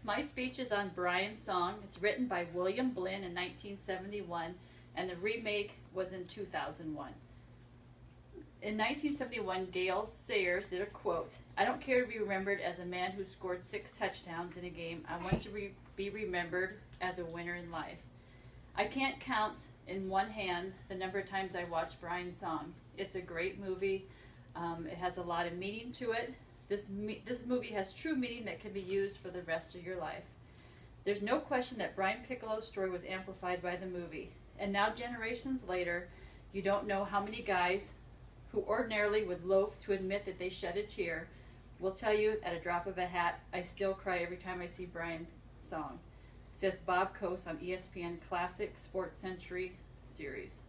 My speech is on Brian's Song. It's written by William Blinn in 1971, and the remake was in 2001. In 1971, Gale Sayers did a quote, "I don't care to be remembered as a man who scored 6 touchdowns in a game. I want to be remembered as a winner in life." I can't count in one hand the number of times I watched Brian's Song. It's a great movie. It has a lot of meaning to it. This movie has true meaning that can be used for the rest of your life. There's no question that Brian Piccolo's story was amplified by the movie. And now, generations later, you don't know how many guys who ordinarily would loathe to admit that they shed a tear will tell you at a drop of a hat, "I still cry every time I see Brian's Song," says Bob Coase on ESPN Classic Sports Century series.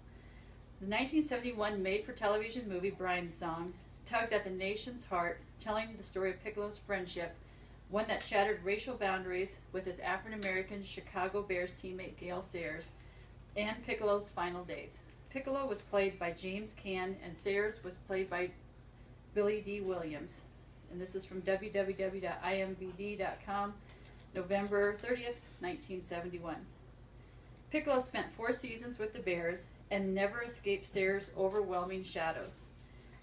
The 1971 made-for-television movie Brian's Song tugged at the nation's heart, telling the story of Piccolo's friendship, one that shattered racial boundaries with his African-American Chicago Bears teammate Gale Sayers, and Piccolo's final days. Piccolo was played by James Caan, and Sayers was played by Billy D. Williams. And this is from www.imvd.com, November 30th, 1971. Piccolo spent 4 seasons with the Bears and never escaped Sayers' overwhelming shadows.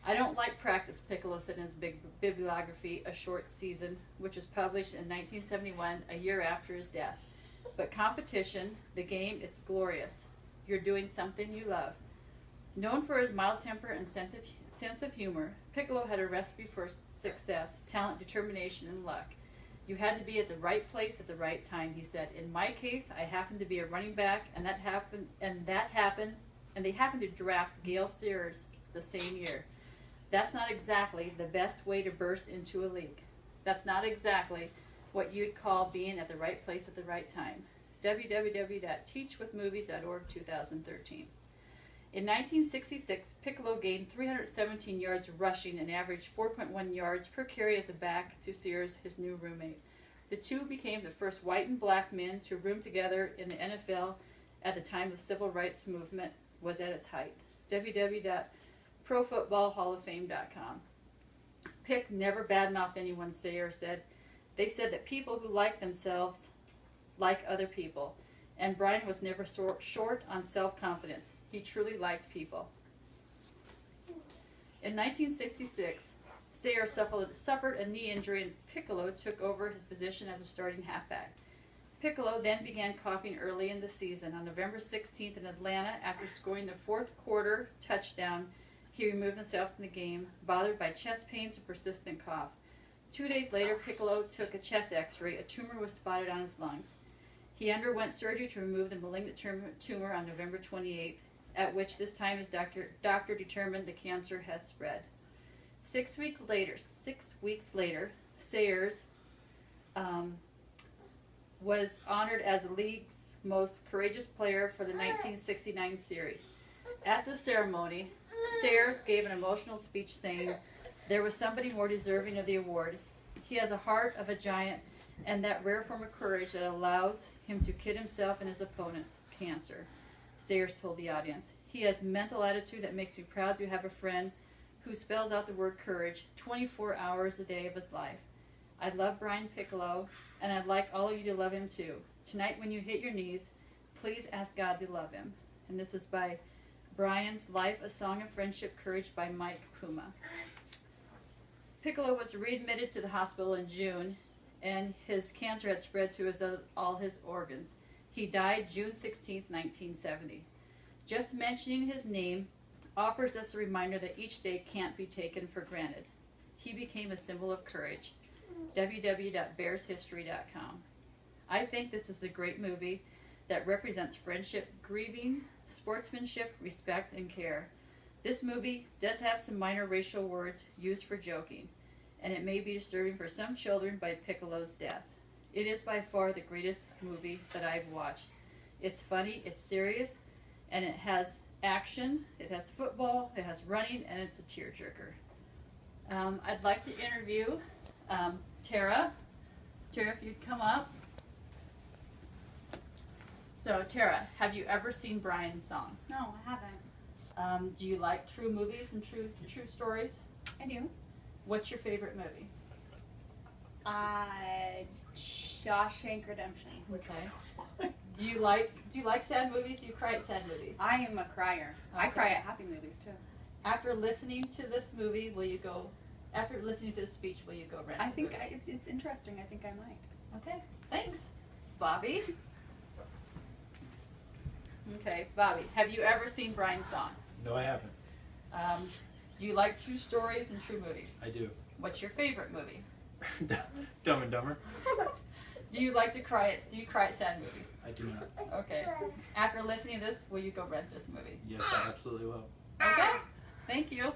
"I don't like practice," Piccolo said in his big bibliography, A Short Season, which was published in 1971, a year after his death. "But competition, the game, it's glorious. You're doing something you love." Known for his mild temper and sense of humor, Piccolo had a recipe for success: talent, determination, and luck. "You had to be at the right place at the right time," he said. "In my case, I happened to be a running back, and they happened to draft Gale Sayers the same year. That's not exactly the best way to burst into a league. That's not exactly what you'd call being at the right place at the right time." www.teachwithmovies.org 2013. In 1966, Piccolo gained 317 yards rushing and averaged 4.1 yards per carry as a back to Sayers, his new roommate. The two became the first white and black men to room together in the NFL at the time the civil rights movement was at its height. www.profootballhallofame.com. "Pick never badmouthed anyone," Sayers said. "They said that people who like themselves like other people, and Brian was never short on self-confidence. He truly liked people." In 1966, Sayers suffered a knee injury, and Piccolo took over his position as a starting halfback. Piccolo then began coughing early in the season. On November 16th in Atlanta, after scoring the 4th quarter touchdown, he removed himself from the game, bothered by chest pains and persistent cough. 2 days later, Piccolo took a chest x-ray. A tumor was spotted on his lungs. He underwent surgery to remove the malignant tumor on November 28th, at which this time his doctor determined the cancer has spread. 6 weeks later, Sayers was honored as the league's most courageous player for the 1969 series. At the ceremony, Sayers gave an emotional speech saying, "There was somebody more deserving of the award. He has a heart of a giant and that rare form of courage that allows him to kid himself and his opponents, cancer." Sayers told the audience, "He has mental attitude that makes me proud to have a friend who spells out the word courage 24 hours a day of his life. I love Brian Piccolo, and I'd like all of you to love him too. Tonight when you hit your knees, please ask God to love him." And this is by Brian's Life, A Song of Friendship, Courage by Mike Puma. Piccolo was readmitted to the hospital in June, and his cancer had spread to all his organs. He died June 16, 1970. Just mentioning his name offers us a reminder that each day can't be taken for granted. He became a symbol of courage. www.bearshistory.com. I think this is a great movie that represents friendship, grieving, sportsmanship, respect, and care. This movie does have some minor racial words used for joking, and it may be disturbing for some children by Piccolo's death. It is by far the greatest movie that I've watched. It's funny, it's serious, and it has action, it has football, it has running, and it's a tearjerker. I'd like to interview Tara. Tara, if you'd come up. So, Tara, have you ever seen Brian's Song? No, I haven't. Do you like true movies and true stories? I do. What's your favorite movie? Shawshank Redemption. Okay. Do you like sad movies? Do you cry at sad movies? I am a crier. I Okay. cry at happy movies too. After listening to this movie, will you go? After listening to this speech, will you go rent? I the think movie? it's interesting. I think I might. Okay. Thanks, Bobby. Okay, Bobby. Have you ever seen Brian's Song? No, I haven't. Do you like true stories and true movies? I do. What's your favorite movie? Dumb and Dumber. Do you like to cry at? Do you cry at sad movies? I do not. Okay. After listening to this, will you go rent this movie? Yes, I absolutely will. Okay. Thank you.